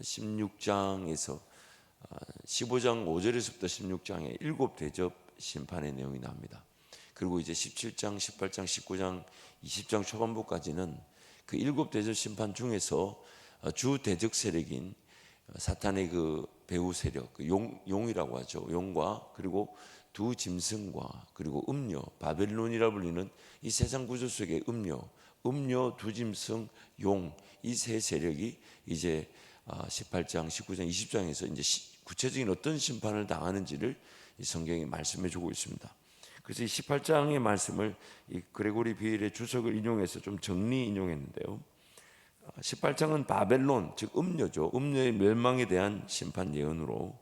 16장에서 15장 5절에서부터 16장에 7대접 심판의 내용이 나옵니다. 그리고 이제 17장, 18장, 19장, 20장 초반부까지는 그 7대접 심판 중에서 주 대적 세력인 사탄의 그 배후 세력, 그 용이라고 하죠. 용과 그리고 두 짐승과 그리고 음녀, 바벨론이라 불리는 이 세상 구조 속의 음녀, 두 짐승, 용, 이 세 세력이 이제 18장, 19장, 20장에서 이제 구체적인 어떤 심판을 당하는지를 이 성경이 말씀해 주고 있습니다. 그래서 이 18장의 말씀을 이 그레고리 비엘의 주석을 인용해서 좀 정리 인용했는데요. 18장은 바벨론, 즉 음녀죠. 음녀의 멸망에 대한 심판 예언으로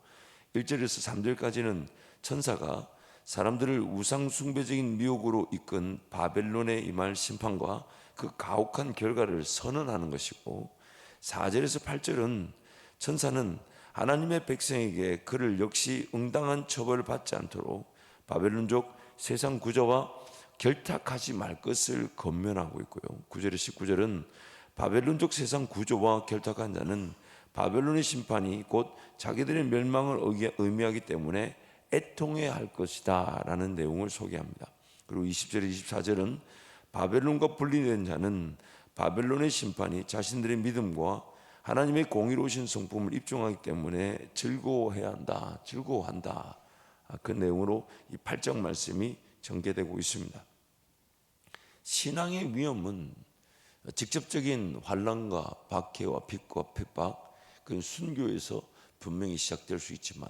1절에서 3절까지는 천사가 사람들을 우상 숭배적인 미혹으로 이끈 바벨론에 임할 심판과 그 가혹한 결과를 선언하는 것이고, 4절에서 8절은 천사는 하나님의 백성에게 그를 역시 응당한 처벌을 받지 않도록 바벨론족 세상 구조와 결탁하지 말 것을 권면하고 있고요. 9절에서 19절은 바벨론족 세상 구조와 결탁한 자는 바벨론의 심판이 곧 자기들의 멸망을 의미하기 때문에 애통해야 할 것이다 라는 내용을 소개합니다. 그리고 20절, 24절은 바벨론과 분리된 자는 바벨론의 심판이 자신들의 믿음과 하나님의 공의로우신 성품을 입증하기 때문에 즐거워한다. 그 내용으로 이 8장 말씀이 전개되고 있습니다. 신앙의 위험은 직접적인 환난과 박해와 핍과 핍박, 그 순교에서 분명히 시작될 수 있지만,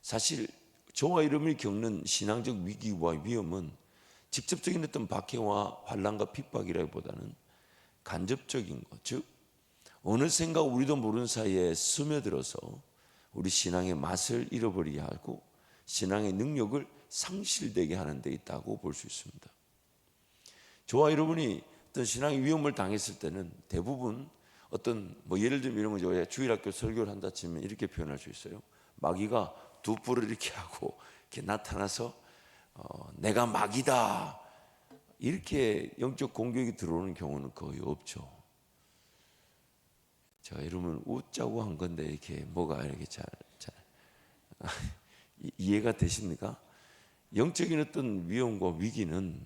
사실 저와 여러분이 겪는 신앙적 위기와 위험은 직접적인 어떤 박해와 환난과 핍박이라기보다는 간접적인 것, 즉 어느샌가 우리도 모르는 사이에 스며들어서 우리 신앙의 맛을 잃어버리게 하고 신앙의 능력을 상실되게 하는 데 있다고 볼 수 있습니다. 저와 여러분이 어떤 신앙의 위험을 당했을 때는 대부분 어떤 예를 들면 이런 거죠. 주일학교 설교를 한다 치면 이렇게 표현할 수 있어요. 마귀가 두 뿔을 이렇게 하고 이렇게 나타나서 내가 마귀다 이렇게 영적 공격이 들어오는 경우는 거의 없죠. 제가 여러분 웃자고 한 건데 이렇게 뭐가 이렇게 잘 이해가 되십니까? 영적인 어떤 위험과 위기는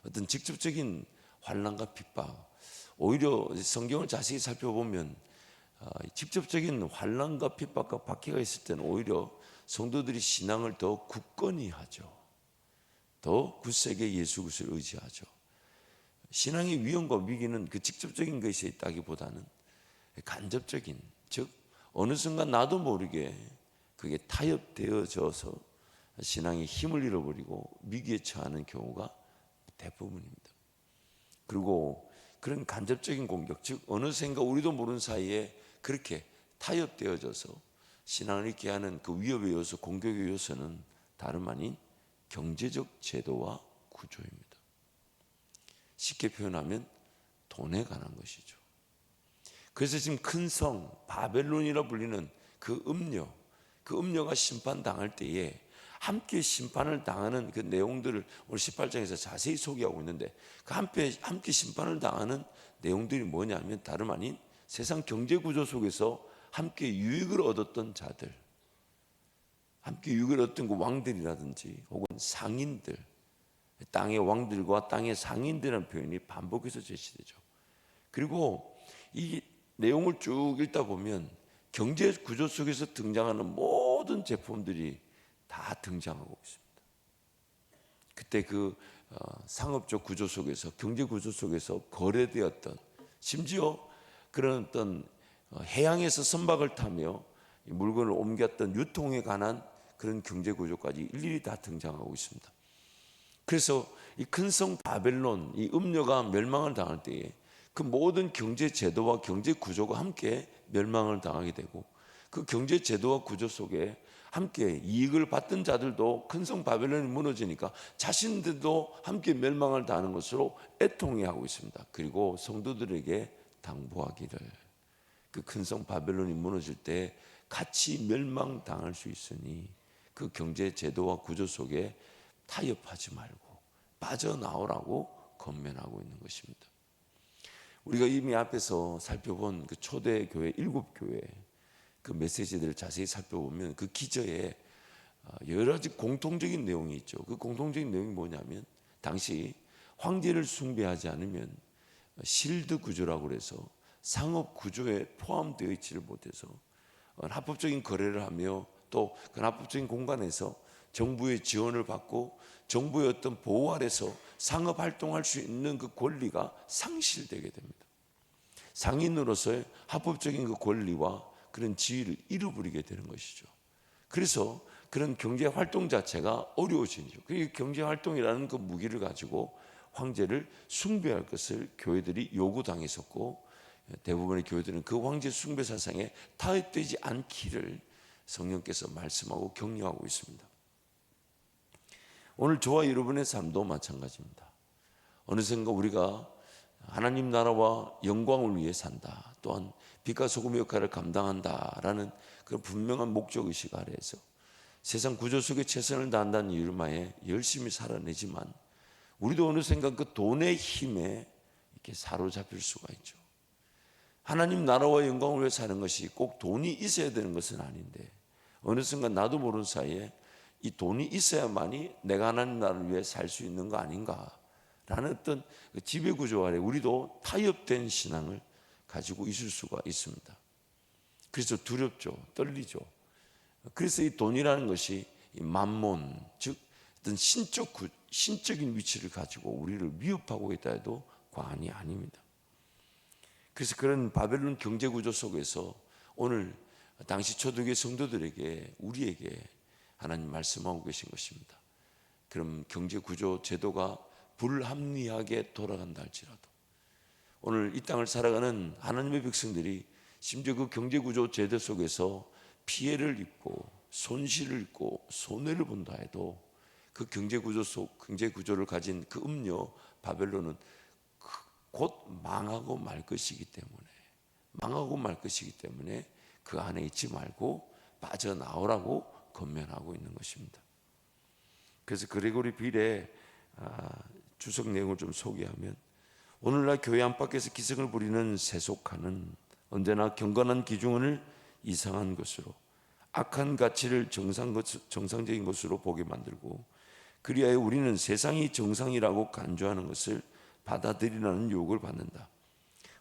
어떤 직접적인 환난과 핍박, 오히려 성경을 자세히 살펴보면 직접적인 환난과 핍박과 박해가 있을 때는 오히려 성도들이 신앙을 더 굳건히 하죠. 더 굳세게 예수 그리스도를 의지하죠. 신앙의 위험과 위기는 그 직접적인 것이 있다기보다는 간접적인, 즉 어느 순간 나도 모르게 그게 타협되어져서 신앙의 힘을 잃어버리고 위기에 처하는 경우가 대부분입니다. 그리고 그런 간접적인 공격, 즉 어느샌가 우리도 모르는 사이에 그렇게 타협되어져서 신앙을 잃게 하는 그 위협의 요소, 공격의 요소는 다름 아닌 경제적 제도와 구조입니다. 쉽게 표현하면 돈에 관한 것이죠. 그래서 지금 큰 성 바벨론이라 불리는 그 음녀가 심판당할 때에 함께 심판을 당하는 그 내용들을 오늘 18장에서 자세히 소개하고 있는데, 그 함께 심판을 당하는 내용들이 뭐냐면 다름 아닌 세상 경제 구조 속에서 함께 유익을 얻었던 자들, 함께 유익을 얻던 그 왕들이라든지 혹은 상인들, 땅의 왕들과 땅의 상인들이라는 표현이 반복해서 제시되죠. 그리고 이 내용을 쭉 읽다 보면 경제 구조 속에서 등장하는 모든 제품들이 다 등장하고 있습니다. 그때 그 상업적 구조 속에서, 경제 구조 속에서 거래되었던, 심지어 그런 어떤 해양에서 선박을 타며 물건을 옮겼던 유통에 관한 그런 경제 구조까지 일일이 다 등장하고 있습니다. 그래서 이 큰 성 바벨론, 이 음녀가 멸망을 당할 때에 그 모든 경제 제도와 경제 구조가 함께 멸망을 당하게 되고, 그 경제 제도와 구조 속에 함께 이익을 받던 자들도 큰 성 바벨론이 무너지니까 자신들도 함께 멸망을 당하는 것으로 애통해하고 있습니다. 그리고 성도들에게 당부하기를, 그 큰 성 바벨론이 무너질 때 같이 멸망당할 수 있으니 그 경제 제도와 구조 속에 타협하지 말고 빠져나오라고 권면하고 있는 것입니다. 우리가 이미 앞에서 살펴본 그 초대교회 7교회 그 메시지들을 자세히 살펴보면 그 기저에 여러 가지 공통적인 내용이 있죠. 그 공통적인 내용이 뭐냐면 당시 황제를 숭배하지 않으면 실드 구조라고 그래서 상업 구조에 포함되어 있지를 못해서 합법적인 거래를 하며 또 그 합법적인 공간에서 정부의 지원을 받고 정부의 어떤 보호 아래서 상업 활동할 수 있는 그 권리가 상실되게 됩니다. 상인으로서의 합법적인 그 권리와 그런 지위를 잃어버리게 되는 것이죠. 그래서 그런 경제 활동 자체가 어려워지죠. 그 경제 활동이라는 그 무기를 가지고 황제를 숭배할 것을 교회들이 요구당했었고, 대부분의 교회들은 그 황제 숭배 사상에 타협되지 않기를 성령께서 말씀하고 격려하고 있습니다. 오늘 저와 여러분의 삶도 마찬가지입니다. 어느샌가 우리가 하나님 나라와 영광을 위해 산다, 또한 빛과 소금의 역할을 감당한다라는 그런 분명한 목적의식 아래에서 세상 구조 속에 최선을 다한다는 이유만에 열심히 살아내지만 우리도 어느샌가 그 돈의 힘에 이렇게 사로잡힐 수가 있죠. 하나님 나라와 영광을 위해 사는 것이 꼭 돈이 있어야 되는 것은 아닌데 어느 순간 나도 모르는 사이에 이 돈이 있어야만이 내가 하나님 나라를 위해 살 수 있는 거 아닌가라는 어떤 지배구조 아래 우리도 타협된 신앙을 가지고 있을 수가 있습니다. 그래서 두렵죠. 떨리죠. 그래서 이 돈이라는 것이 이 만몬, 즉 어떤 신적인 위치를 가지고 우리를 위협하고 있다 해도 과언이 아닙니다. 그래서 그런 바벨론 경제구조 속에서 오늘 당시 초대교회 성도들에게 우리에게 하나님 말씀하고 계신 것입니다. 그럼 경제구조 제도가 불합리하게 돌아간다 할지라도 오늘 이 땅을 살아가는 하나님의 백성들이 심지어 그 경제구조 제도 속에서 피해를 입고 손실을 입고 손해를 본다 해도 그 경제구조를 가진 그 음녀 바벨론은 곧 망하고 말 것이기 때문에 그 안에 있지 말고 빠져나오라고 권면하고 있는 것입니다. 그래서 그레고리 빌의 주석 내용을 좀 소개하면 오늘날 교회 안팎에서 기승을 부리는 세속화는 언제나 경건한 기준을 이상한 것으로 악한 가치를 정상적인 것으로 보게 만들고 그리하여 우리는 세상이 정상이라고 간주하는 것을 받아들이라는 유혹을 받는다.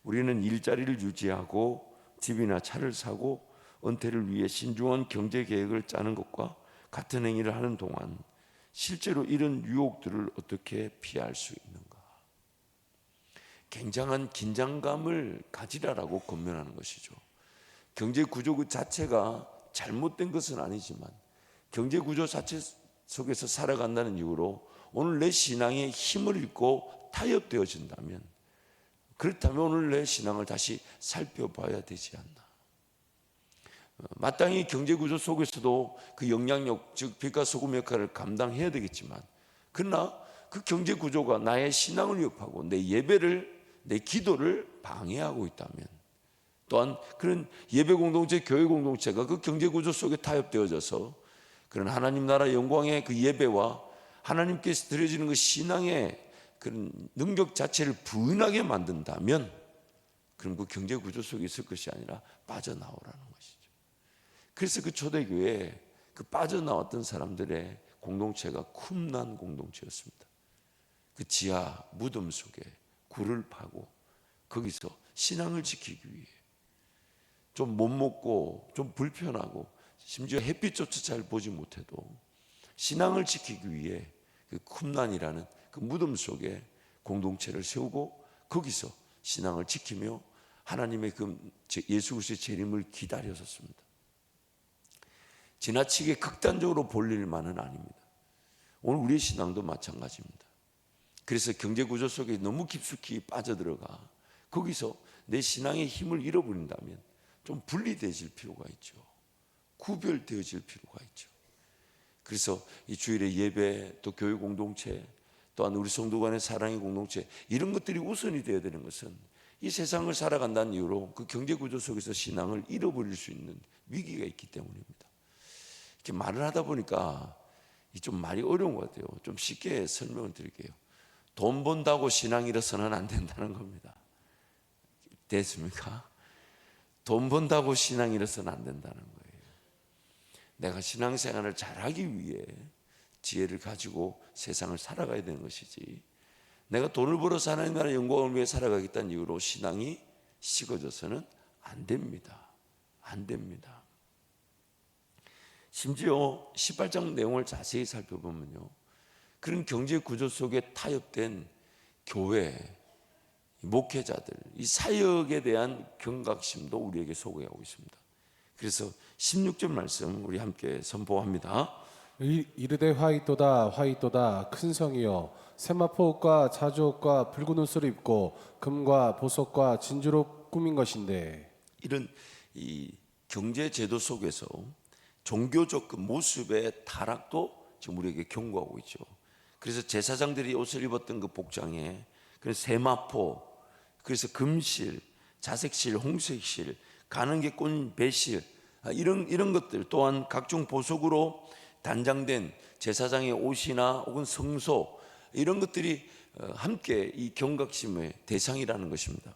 우리는 일자리를 유지하고 집이나 차를 사고 은퇴를 위해 신중한 경제 계획을 짜는 것과 같은 행위를 하는 동안 실제로 이런 유혹들을 어떻게 피할 수 있는가? 굉장한 긴장감을 가지라라고 권면하는 것이죠. 경제 구조 그 자체가 잘못된 것은 아니지만 경제 구조 자체 속에서 살아간다는 이유로 오늘 내 신앙의 힘을 잃고 타협되어진다면 그렇다면 오늘 내 신앙을 다시 살펴봐야 되지 않나. 마땅히 경제구조 속에서도 그 영향력 즉 빛과 소금 역할을 감당해야 되겠지만 그러나 그 경제구조가 나의 신앙을 위협하고 내 예배를 내 기도를 방해하고 있다면 또한 그런 예배 공동체 교회 공동체가 그 경제구조 속에 타협되어져서 그런 하나님 나라 영광의 그 예배와 하나님께서 드려지는 그 신앙의 그런 능력 자체를 부인하게 만든다면 그럼 그 경제구조 속에 있을 것이 아니라 빠져나오라는 것이죠. 그래서 그 초대교회에 그 빠져나왔던 사람들의 공동체가 쿰난 공동체였습니다. 그 지하 무덤 속에 굴을 파고 거기서 신앙을 지키기 위해 좀 못 먹고 좀 불편하고 심지어 햇빛조차 잘 보지 못해도 신앙을 지키기 위해 그 쿰난이라는 그 무덤 속에 공동체를 세우고 거기서 신앙을 지키며 하나님의 그 예수 그리스도의 재림을 기다렸었습니다. 지나치게 극단적으로 볼 일만은 아닙니다. 오늘 우리의 신앙도 마찬가지입니다. 그래서 경제구조 속에 너무 깊숙이 빠져들어가 거기서 내 신앙의 힘을 잃어버린다면 좀 분리되어질 필요가 있죠. 구별되어질 필요가 있죠. 그래서 이 주일의 예배 또 교회 공동체 또한 우리 성도 간의 사랑의 공동체 이런 것들이 우선이 되어야 되는 것은 이 세상을 살아간다는 이유로 그 경제구조 속에서 신앙을 잃어버릴 수 있는 위기가 있기 때문입니다. 이렇게 말을 하다 보니까 좀 말이 어려운 것 같아요. 좀 쉽게 설명을 드릴게요. 돈 번다고 신앙 잃어서는 안 된다는 겁니다. 됐습니까? 돈 번다고 신앙 잃어서는 안 된다는 거예요. 내가 신앙생활을 잘하기 위해 지혜를 가지고 세상을 살아가야 되는 것이지, 내가 돈을 벌어서 하나님 나라의 영광을 위해 살아가겠다는 이유로 신앙이 식어져서는 안 됩니다. 안 됩니다. 심지어 18장 내용을 자세히 살펴보면요, 그런 경제 구조 속에 타협된 교회, 목회자들, 이 사역에 대한 경각심도 우리에게 소개하고 있습니다. 그래서 16절 말씀 우리 함께 선포합니다. 이르되 화이또다 화이또다 큰 성이여 세마포옷과 자주옷과 붉은 옷을 입고 금과 보석과 진주로 꾸민 것인데. 이런 이 경제 제도 속에서 종교적 그 모습의 타락도 지금 우리에게 경고하고 있죠. 그래서 제사장들이 옷을 입었던 그 복장에 그 세마포, 그래서 금실, 자색실, 홍색실, 가는 게 꼰 배실, 이런 것들, 또한 각종 보석으로 단장된 제사장의 옷이나 혹은 성소, 이런 것들이 함께 이 경각심의 대상이라는 것입니다.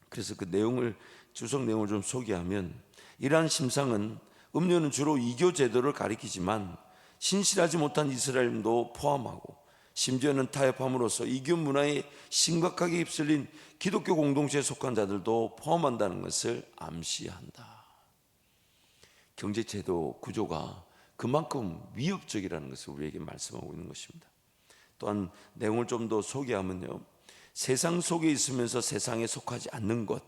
그래서 그 내용을, 주석 내용을 좀 소개하면, 이러한 심상은 음료는 주로 이교 제도를 가리키지만 신실하지 못한 이스라엘도 포함하고, 심지어는 타협함으로써 이교 문화에 심각하게 휩쓸린 기독교 공동체에 속한 자들도 포함한다는 것을 암시한다. 경제제도 구조가 그만큼 위협적이라는 것을 우리에게 말씀하고 있는 것입니다. 또한 내용을 좀 더 소개하면요, 세상 속에 있으면서 세상에 속하지 않는 것,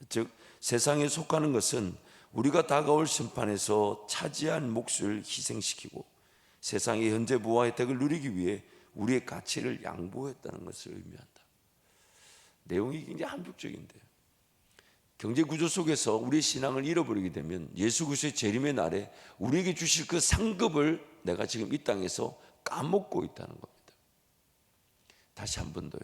즉 세상에 속하는 것은 우리가 다가올 심판에서 차지한 몫을 희생시키고 세상의 현재 부와 혜택을 누리기 위해 우리의 가치를 양보했다는 것을 의미한다. 내용이 굉장히 함축적인데요, 경제 구조 속에서 우리의 신앙을 잃어버리게 되면 예수 그리스도의 재림의 날에 우리에게 주실 그 상급을 내가 지금 이 땅에서 까먹고 있다는 겁니다. 다시 한 번 더요,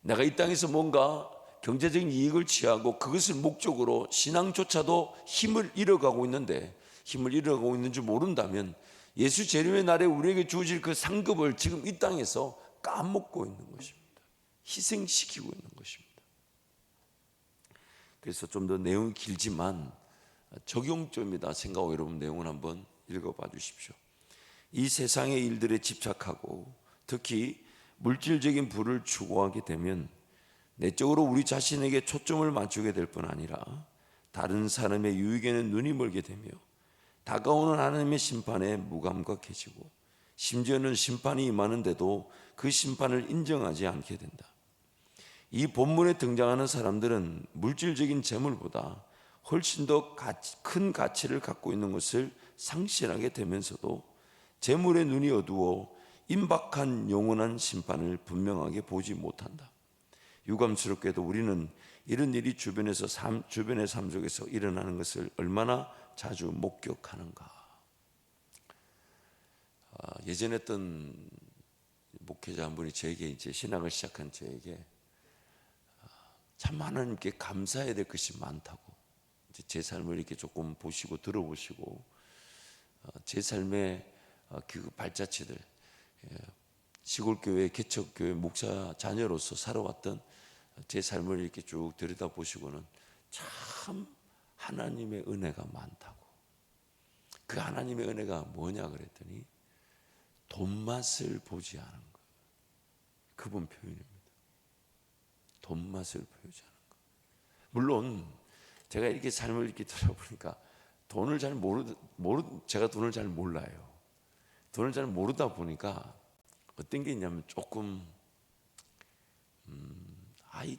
내가 이 땅에서 뭔가 경제적인 이익을 취하고 그것을 목적으로 신앙조차도 힘을 잃어가고 있는데, 힘을 잃어가고 있는 줄 모른다면 예수 재림의 날에 우리에게 주어질 그 상급을 지금 이 땅에서 까먹고 있는 것입니다. 희생시키고 있는 것입니다. 그래서 좀 더 내용이 길지만 적용점이다 생각하고 여러분 내용을 한번 읽어봐 주십시오. 이 세상의 일들에 집착하고 특히 물질적인 부를 추구하게 되면 내적으로 우리 자신에게 초점을 맞추게 될 뿐 아니라 다른 사람의 유익에는 눈이 멀게 되며 다가오는 하나님의 심판에 무감각해지고 심지어는 심판이 임하는데도 그 심판을 인정하지 않게 된다. 이 본문에 등장하는 사람들은 물질적인 재물보다 훨씬 더 큰 가치를 갖고 있는 것을 상실하게 되면서도 재물의 눈이 어두워 임박한 영원한 심판을 분명하게 보지 못한다. 유감스럽게도 우리는 이런 일이 주변의 삶 속에서 일어나는 것을 얼마나 자주 목격하는가. 예전에 했던 목회자 한 분이 저에게, 이제 신앙을 시작한 저에게 참 하나님께 감사해야 될 것이 많다고, 이제 제 삶을 이렇게 조금 보시고 들어보시고 제 삶의 그 발자취들, 시골교회 개척교회 목사 자녀로서 살아왔던 제 삶을 이렇게 쭉 들여다보시고는 참 하나님의 은혜가 많다고. 그 하나님의 은혜가 뭐냐 그랬더니 돈맛을 보지 않은 것. 그분 표현입니다. 돈맛을 보지 않은 것. 물론 제가 이렇게 삶을 이렇게 돌아보니까 돈을 잘 제가 돈을 잘 몰라요. 돈을 잘 모르다 보니까 어떤 게 있냐면 조금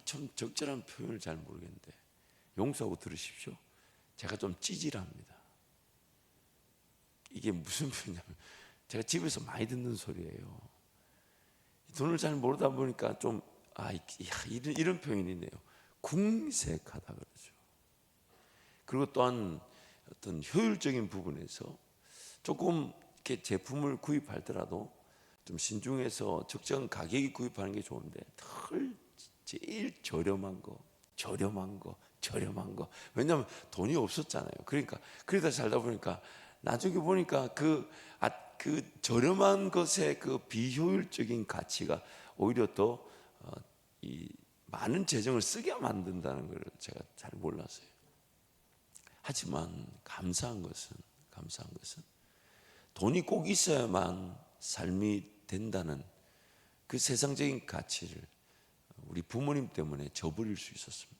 좀 적절한 표현을 잘 모르겠는데 용서하고 들으십시오. 제가 좀 찌질합니다. 이게 무슨 표현이냐면 제가 집에서 많이 듣는 소리예요. 돈을 잘 모르다 보니까 좀 이런 표현이 있네요. 궁색하다 그러죠. 그리고 또한 어떤 효율적인 부분에서 조금 이렇게 제품을 구입하더라도 좀 신중해서 적정 가격이 구입하는 게 좋은데 제일 저렴한 거. 왜냐하면 돈이 없었잖아요. 그러니까 그러다 살다 보니까 나중에 보니까 그 저렴한 것의 그 비효율적인 가치가 오히려 더 이 많은 재정을 쓰게 만든다는 걸 제가 잘 몰랐어요. 하지만 감사한 것은 돈이 꼭 있어야만 삶이 된다는 그 세상적인 가치를 우리 부모님 때문에 저버릴 수 있었습니다.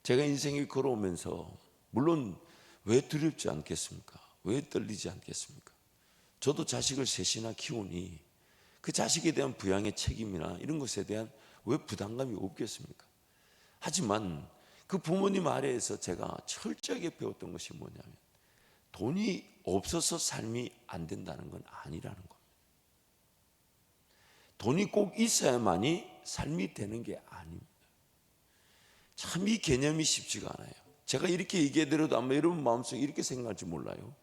제가 인생을 걸어오면서 물론 왜 두렵지 않겠습니까? 왜 떨리지 않겠습니까? 저도 자식을 셋이나 키우니 그 자식에 대한 부양의 책임이나 이런 것에 대한 왜 부담감이 없겠습니까? 하지만 그 부모님 아래에서 제가 철저하게 배웠던 것이 뭐냐면 돈이 없어서 삶이 안 된다는 건 아니라는 겁니다. 돈이 꼭 있어야만이 삶이 되는 게 아닙니다. 참 이 개념이 쉽지가 않아요. 제가 이렇게 얘기해드려도 아마 여러분 마음속에 이렇게 생각할지 몰라요.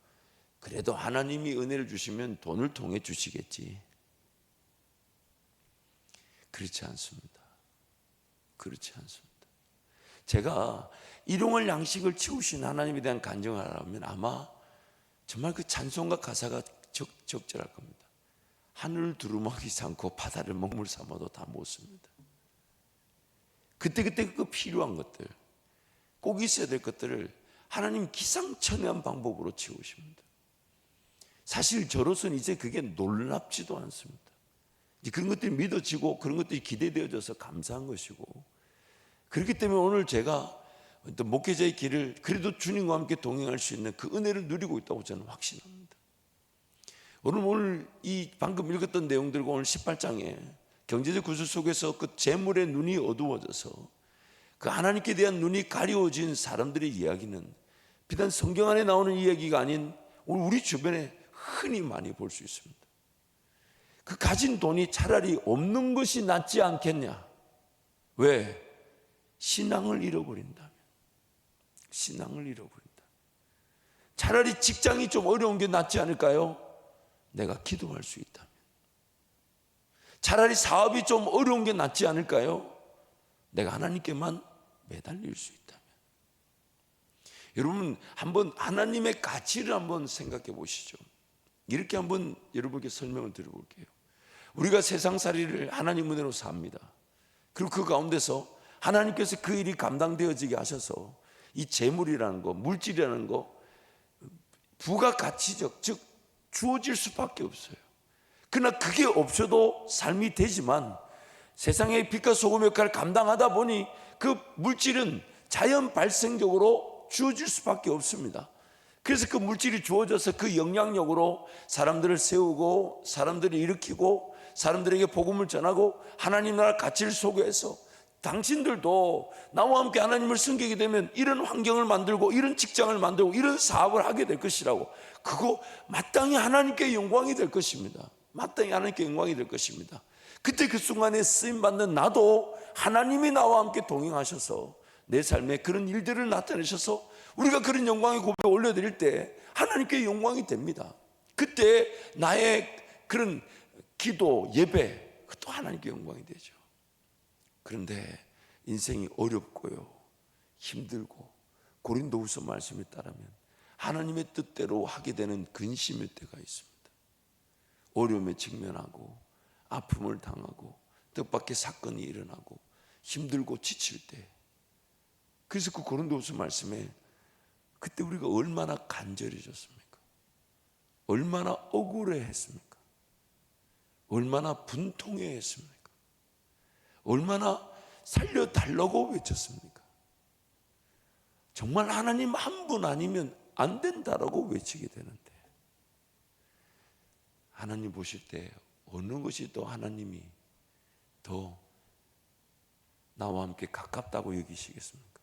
그래도 하나님이 은혜를 주시면 돈을 통해 주시겠지. 그렇지 않습니다. 그렇지 않습니다. 제가 일용할 양식을 채우신 하나님에 대한 간증을 하라면 아마 정말 그 찬송가 가사가 적절할 겁니다. 하늘을 두루마기 삼고 바다를 먹물 삼아도 다 못 씁니다. 그때그때 그 필요한 것들, 꼭 있어야 될 것들을 하나님 기상천외한 방법으로 채우십니다. 사실 저로서는 이제 그게 놀랍지도 않습니다. 그런 것들이 믿어지고 그런 것들이 기대되어져서 감사한 것이고, 그렇기 때문에 오늘 제가 또 목회자의 길을 그래도 주님과 함께 동행할 수 있는 그 은혜를 누리고 있다고 저는 확신합니다. 오늘 이 방금 읽었던 내용들과 오늘 18장에 경제적 구슬 속에서 그 재물의 눈이 어두워져서 그 하나님께 대한 눈이 가려워진 사람들의 이야기는 비단 성경 안에 나오는 이야기가 아닌 우리 주변에 흔히 많이 볼 수 있습니다. 그 가진 돈이 차라리 없는 것이 낫지 않겠냐? 왜? 신앙을 잃어버린다면. 신앙을 잃어버린다. 차라리 직장이 좀 어려운 게 낫지 않을까요? 내가 기도할 수 있다면. 차라리 사업이 좀 어려운 게 낫지 않을까요? 내가 하나님께만 매달릴 수 있다면. 여러분 한번 하나님의 가치를 한번 생각해 보시죠. 이렇게 한번 여러분께 설명을 드려볼게요. 우리가 세상살이를 하나님 은혜로 삽니다. 그리고 그 가운데서 하나님께서 그 일이 감당되어지게 하셔서 이 재물이라는 거, 물질이라는 거 부가가치적, 즉 주어질 수밖에 없어요. 그러나 그게 없어도 삶이 되지만 세상의 빛과 소금 역할을 감당하다 보니 그 물질은 자연 발생적으로 주어질 수밖에 없습니다. 그래서 그 물질이 주어져서 그 영향력으로 사람들을 세우고 사람들을 일으키고 사람들에게 복음을 전하고 하나님 나라 가치를 소개해서 당신들도 나와 함께 하나님을 섬기게 되면 이런 환경을 만들고 이런 직장을 만들고 이런 사업을 하게 될 것이라고, 그거 마땅히 하나님께 영광이 될 것입니다. 마땅히 하나님께 영광이 될 것입니다. 그때 그 순간에 쓰임받는 나도 하나님이 나와 함께 동행하셔서 내 삶에 그런 일들을 나타내셔서 우리가 그런 영광의 고백을 올려드릴 때 하나님께 영광이 됩니다. 그때 나의 그런 기도, 예배, 그것도 하나님께 영광이 되죠. 그런데 인생이 어렵고요, 힘들고 고린도후서 말씀에 따르면 하나님의 뜻대로 하게 되는 근심의 때가 있습니다. 어려움에 직면하고 아픔을 당하고 뜻밖의 사건이 일어나고 힘들고 지칠 때, 그래서 그 고린도후서 말씀에 그때 우리가 얼마나 간절해졌습니까? 얼마나 억울해했습니까? 얼마나 분통해했습니까? 얼마나 살려달라고 외쳤습니까? 정말 하나님 한 분 아니면 안 된다라고 외치게 되는데, 하나님 보실 때 어느 것이 더 하나님이 더 나와 함께 가깝다고 여기시겠습니까?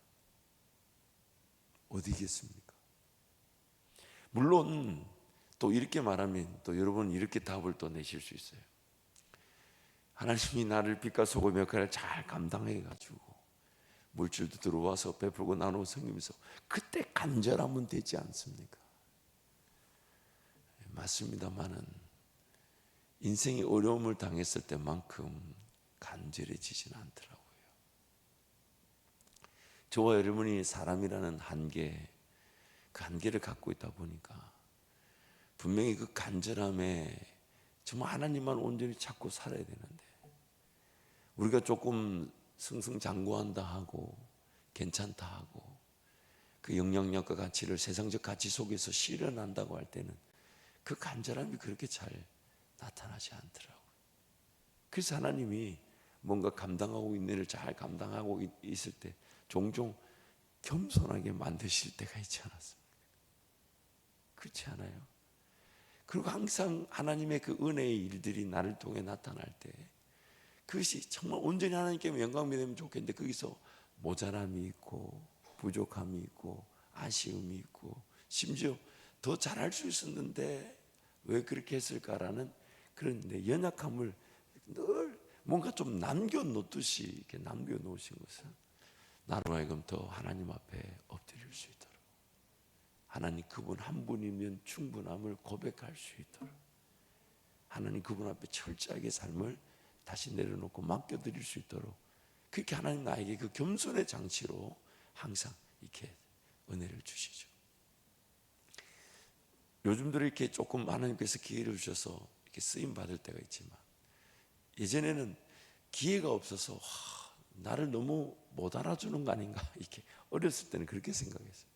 어디겠습니까? 물론 또 이렇게 말하면 또 여러분 이렇게 답을 또 내실 수 있어요. 하나님이 나를 빛과 소금 역할을 잘 감당해 가지고 물질도 들어와서 베풀고 나누고 섬기면서 그때 간절하면 되지 않습니까? 맞습니다만은 인생이 어려움을 당했을 때만큼 간절해지진 않더라고요. 저와 여러분이 사람이라는 한계, 그 한계를 갖고 있다 보니까 분명히 그 간절함에 정말 하나님만 온전히 찾고 살아야 되는데, 우리가 조금 승승장구한다 하고 괜찮다 하고 그 영향력과 가치를 세상적 가치 속에서 실현한다고 할 때는 그 간절함이 그렇게 잘 나타나지 않더라고요. 그래서 하나님이 뭔가 감당하고 있는 일을 잘 감당하고 있을 때 종종 겸손하게 만드실 때가 있지 않았습니까? 그렇지 않아요? 그리고 항상 하나님의 그 은혜의 일들이 나를 통해 나타날 때 그것이 정말 온전히 하나님께 영광이 되면 좋겠는데 거기서 모자람이 있고 부족함이 있고 아쉬움이 있고 심지어 더 잘할 수 있었는데 왜 그렇게 했을까라는 그런 연약함을 늘 뭔가 좀 남겨놓듯이 이렇게 남겨놓으신 것은 나로 하여금 더 하나님 앞에 엎드릴 수 있도록 하나님 그분 한 분이면 충분함을 고백할 수 있도록 하나님 그분 앞에 철저하게 삶을 다시 내려놓고 맡겨드릴 수 있도록 그렇게 하나님 나에게 그 겸손의 장치로 항상 이렇게 은혜를 주시죠. 요즘 들어 이렇게 조금 하나님께서 기회를 주셔서 이렇게 쓰임 받을 때가 있지만 예전에는 기회가 없어서 나를 너무 못 알아주는 거 아닌가 이렇게 어렸을 때는 그렇게 생각했어요.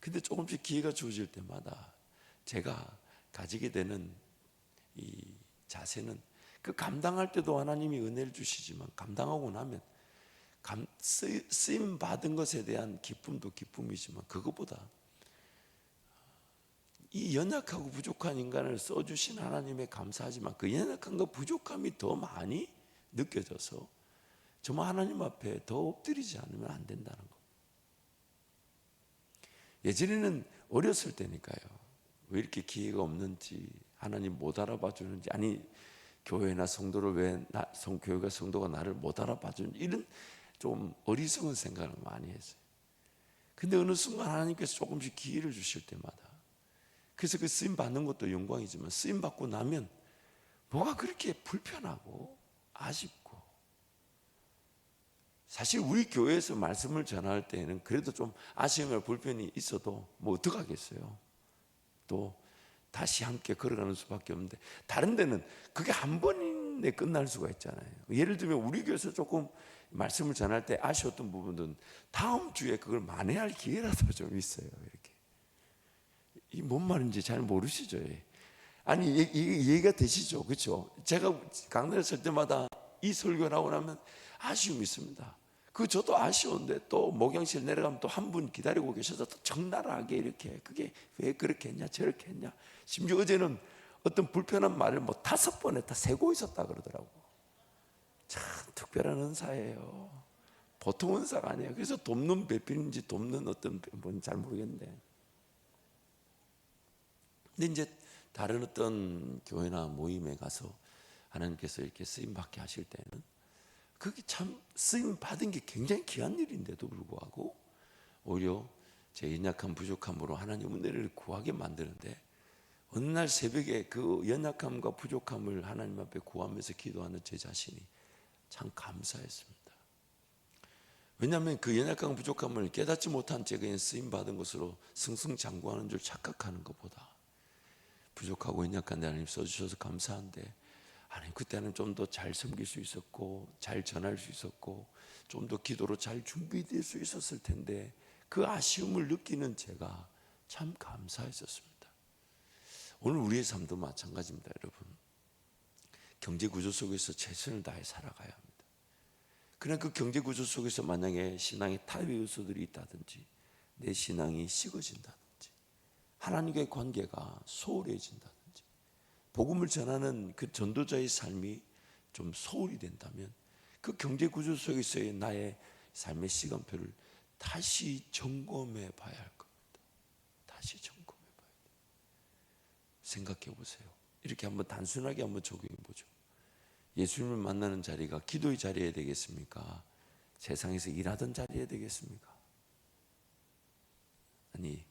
근데 조금씩 기회가 주어질 때마다 제가 가지게 되는 이 자세는 그 감당할 때도 하나님이 은혜를 주시지만 감당하고 나면 쓰임 받은 것에 대한 기쁨도 기쁨이지만 그것보다 이 연약하고 부족한 인간을 써주신 하나님에 감사하지만 그 연약함과 부족함이 더 많이 느껴져서 정말 하나님 앞에 더 엎드리지 않으면 안 된다는 거. 예전에는 어렸을 때니까요. 왜 이렇게 기회가 없는지 하나님 못 알아봐 주는지 아니 교회나 성도를 왜 교회가 성도가 나를 못 알아봐 주는지 이런 좀 어리석은 생각을 많이 했어요. 근데 어느 순간 하나님께서 조금씩 기회를 주실 때마다 그래서 그 쓰임 받는 것도 영광이지만 쓰임 받고 나면 뭐가 그렇게 불편하고 아쉽고 사실 우리 교회에서 말씀을 전할 때는 그래도 좀 아쉬움이나 불편이 있어도 뭐 어떡하겠어요. 또 다시 함께 걸어가는 수밖에 없는데 다른 데는 그게 한 번에 끝날 수가 있잖아요. 예를 들면 우리 교회에서 조금 말씀을 전할 때 아쉬웠던 부분은 다음 주에 그걸 만회할 기회라도 좀 있어요. 이렇게 이 뭔 말인지 잘 모르시죠? 아니 이해가 되시죠? 그렇죠? 제가 강단에 설 때마다 이 설교 나오고 나면 아쉬움이 있습니다. 그 저도 아쉬운데 또 목양실 내려가면 또 한 분 기다리고 계셔서 또 적나라하게 이렇게 그게 왜 그렇게 했냐 저렇게 했냐 심지어 어제는 어떤 불편한 말을 뭐 5번 다 세고 있었다 그러더라고. 참 특별한 은사예요. 보통 은사가 아니에요. 그래서 돕는 배필인지 돕는 어떤 뭔지 잘 모르겠는데 근데 이제 다른 어떤 교회나 모임에 가서 하나님께서 이렇게 쓰임 받게 하실 때는 그게 참 쓰임 받은 게 굉장히 귀한 일인데도 불구하고 오히려 제 연약한 부족함으로 하나님 은혜를 구하게 만드는데 어느 날 새벽에 그 연약함과 부족함을 하나님 앞에 구하면서 기도하는 제 자신이 참 감사했습니다. 왜냐하면 그 연약한 부족함을 깨닫지 못한 제가 그냥 쓰임 받은 것으로 승승장구하는 줄 착각하는 것보다 부족하고 연약한 데 하나님 써주셔서 감사한데 하나님 그때는 좀 더 잘 섬길 수 있었고 잘 전할 수 있었고 좀 더 기도로 잘 준비될 수 있었을 텐데 그 아쉬움을 느끼는 제가 참 감사했었습니다. 오늘 우리의 삶도 마찬가지입니다. 여러분 경제 구조 속에서 최선을 다해 살아가야 합니다. 그러나 그 경제 구조 속에서 만약에 신앙의 타협의 요소들이 있다든지 내 신앙이 식어진다든지 하나님과의 관계가 소홀해진다든지 복음을 전하는 그 전도자의 삶이 좀 소홀히 된다면 그 경제 구조 속에서의 나의 삶의 시간표를 다시 점검해 봐야 할 겁니다. 다시 점검해 봐야 돼요. 생각해 보세요. 이렇게 한번 단순하게 한번 적용해 보죠. 예수님을 만나는 자리가 기도의 자리에 되겠습니까? 세상에서 일하던 자리에 되겠습니까? 아니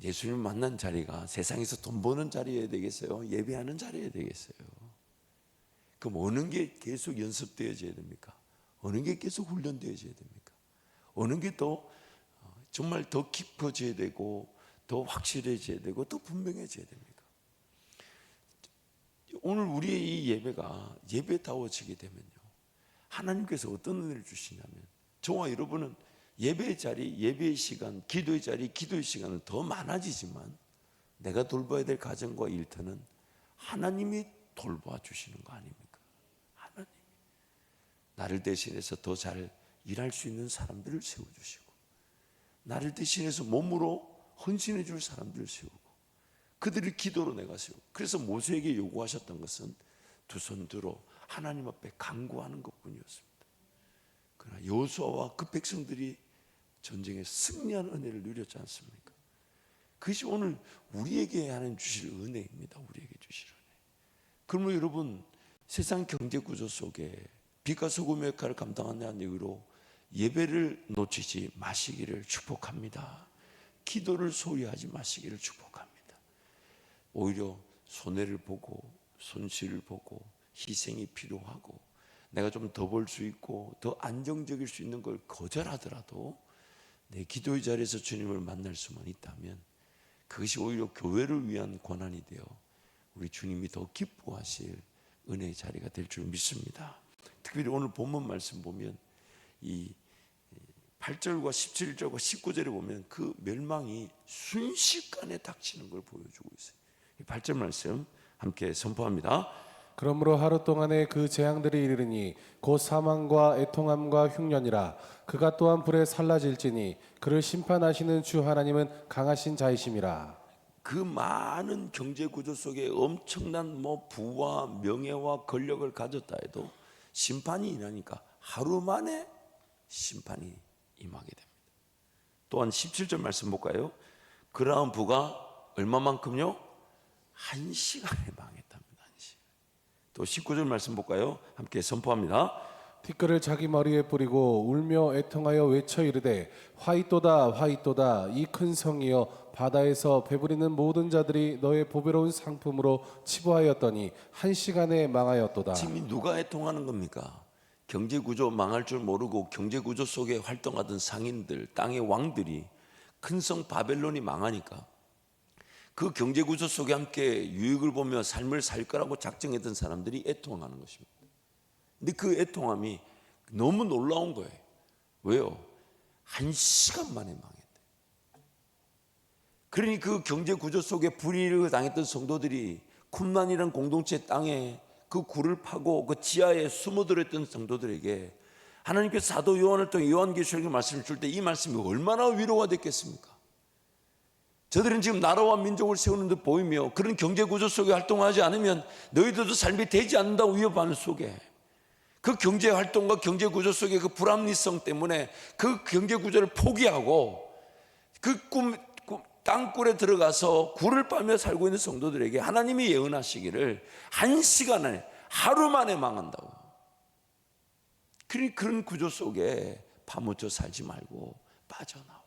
예수님을 만난 자리가 세상에서 돈 버는 자리에 되겠어요? 예배하는 자리에 되겠어요? 그럼 어느 게 계속 연습되어져야 됩니까? 어느 게 계속 훈련되어져야 됩니까? 어느 게 더 정말 더 깊어져야 되고 더 확실해져야 되고 더 분명해져야 됩니까? 오늘 우리의 이 예배가 예배다워지게 되면요 하나님께서 어떤 은혜를 주시냐면, 저와 여러분은 예배의 자리, 예배의 시간, 기도의 자리, 기도의 시간은 더 많아지지만 내가 돌봐야 될 가정과 일터는 하나님이 돌봐 주시는 거 아닙니까? 하나님, 나를 대신해서 더 잘 일할 수 있는 사람들을 세워주시고, 나를 대신해서 몸으로 헌신해 줄 사람들을 세우고, 그들을 기도로 내가 세우고. 그래서 모세에게 요구하셨던 것은 두 손 들어 하나님 앞에 간구하는 것뿐이었습니다. 그러나 여호수아와 그 백성들이 전쟁에 승리한 은혜를 누렸지 않습니까? 그것이 오늘 우리에게 하나님 주실 은혜입니다. 우리에게 주실 은혜. 그러므로 여러분, 세상 경제 구조 속에 빛과 소금의 역할을 감당하는 이유로 예배를 놓치지 마시기를 축복합니다. 기도를 소홀히하지 마시기를 축복합니다. 오히려 손해를 보고 손실을 보고 희생이 필요하고 내가 좀 더 벌 수 있고 더 안정적일 수 있는 걸 거절하더라도 내 기도의 자리에서 주님을 만날 수만 있다면 그것이 오히려 교회를 위한 권한이 되어 우리 주님이 더 기뻐하실 은혜의 자리가 될 줄 믿습니다. 특별히 오늘 본문 말씀 보면 이 8절과 17절과 19절에 보면 그 멸망이 순식간에 닥치는 걸 보여주고 있어요. 8절 말씀 함께 선포합니다. 그러므로 하루 동안에 그 재앙들이 이르니 곧 사망과 애통함과 흉년이라. 그가 또한 불에 살라질지니 그를 심판하시는 주 하나님은 강하신 자이심이라. 그 많은 경제 구조 속에 엄청난 부와 명예와 권력을 가졌다 해도 심판이 일어나니까 하루 만에 심판이 임하게 됩니다. 또한 17절 말씀 볼까요? 그러한 부가 얼마만큼요? 1시간에 망했답니다. 1시간. 또 19절 말씀 볼까요? 함께 선포합니다. 티끌을 자기 머리에 뿌리고 울며 애통하여 외쳐 이르되 화이또다 화이또다 이 큰 성이여 바다에서 배부리는 모든 자들이 너의 보배로운 상품으로 치부하였더니 1시간에 망하였도다. 지금 누가 애통하는 겁니까? 경제구조 망할 줄 모르고 경제구조 속에 활동하던 상인들, 땅의 왕들이 큰 성 바벨론이 망하니까 그 경제구조 속에 함께 유익을 보며 삶을 살 거라고 작정했던 사람들이 애통하는 것입니다. 근데 그 애통함이 너무 놀라운 거예요. 왜요? 1시간 만에 망했대. 그러니 그 경제구조 속에 불이익을 당했던 성도들이 쿰란이라는 공동체 땅에 그 굴을 파고 그 지하에 숨어들었던 성도들에게 하나님께서 사도 요한을 통해 요한계시록의 말씀을 줄 때 이 말씀이 얼마나 위로가 됐겠습니까? 저들은 지금 나라와 민족을 세우는 듯 보이며 그런 경제구조 속에 활동하지 않으면 너희들도 삶이 되지 않는다고 위협하는 속에 그 경제활동과 경제구조 속의 그 불합리성 때문에 그 경제구조를 포기하고 그 땅굴에 들어가서 굴을 빠며 살고 있는 성도들에게 하나님이 예언하시기를 1시간에 하루 만에 망한다고. 그런 구조 속에 파묻혀 살지 말고 빠져나오라고.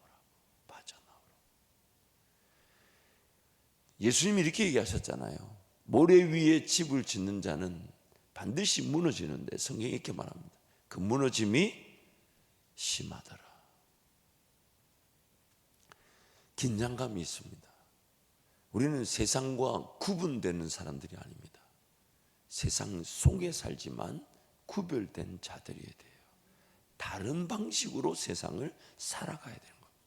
예수님이 이렇게 얘기하셨잖아요. 모래 위에 집을 짓는 자는 반드시 무너지는데 성경이 이렇게 말합니다. 그 무너짐이 심하더라. 긴장감이 있습니다. 우리는 세상과 구분되는 사람들이 아닙니다. 세상 속에 살지만 구별된 자들이어야 돼요. 다른 방식으로 세상을 살아가야 되는 겁니다.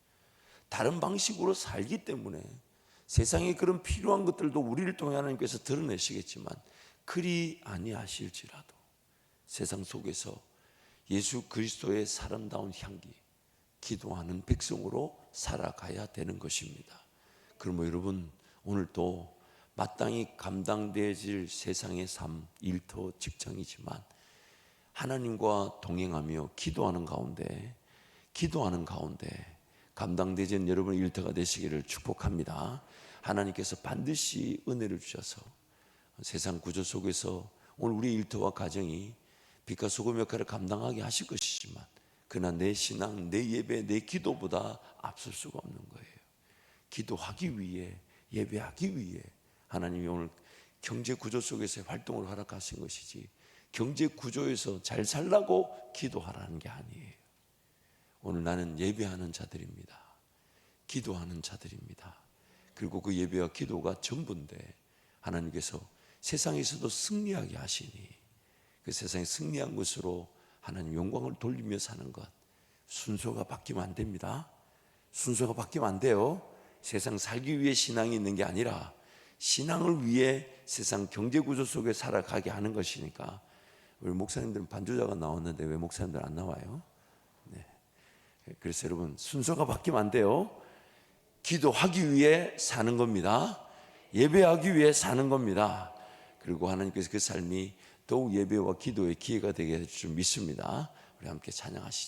다른 방식으로 살기 때문에 세상에 그런 필요한 것들도 우리를 통해 하나님께서 드러내시겠지만 그리 아니하실지라도 세상 속에서 예수 그리스도의 사람다운 향기, 기도하는 백성으로 살아가야 되는 것입니다. 그러므로 여러분 오늘도 마땅히 감당되어질 세상의 삶, 일터, 직장이지만 하나님과 동행하며 기도하는 가운데 감당되어진 여러분의 일터가 되시기를 축복합니다. 하나님께서 반드시 은혜를 주셔서 세상 구조 속에서 오늘 우리 일터와 가정이 빛과 소금 역할을 감당하게 하실 것이지만 그러나 내 신앙, 내 예배, 내 기도보다 앞설 수가 없는 거예요. 기도하기 위해, 예배하기 위해 하나님이 오늘 경제 구조 속에서의 활동을 허락하신 것이지 경제 구조에서 잘 살라고 기도하라는 게 아니에요. 오늘 나는 예배하는 자들입니다. 기도하는 자들입니다. 그리고 그 예배와 기도가 전부인데 하나님께서 세상에서도 승리하게 하시니 그 세상에 승리한 것으로 하나님 영광을 돌리며 사는 것. 순서가 바뀌면 안 됩니다. 순서가 바뀌면 안 돼요. 세상 살기 위해 신앙이 있는 게 아니라 신앙을 위해 세상 경제 구조 속에 살아가게 하는 것이니까. 우리 목사님들은 반주자가 나왔는데 왜 목사님들 안 나와요? 네. 그래서 여러분 순서가 바뀌면 안 돼요. 기도하기 위해 사는 겁니다. 예배하기 위해 사는 겁니다. 그리고 하나님께서 그 삶이 더욱 예배와 기도의 기회가 되게 해줄 줄 믿습니다. 우리 함께 찬양하시죠.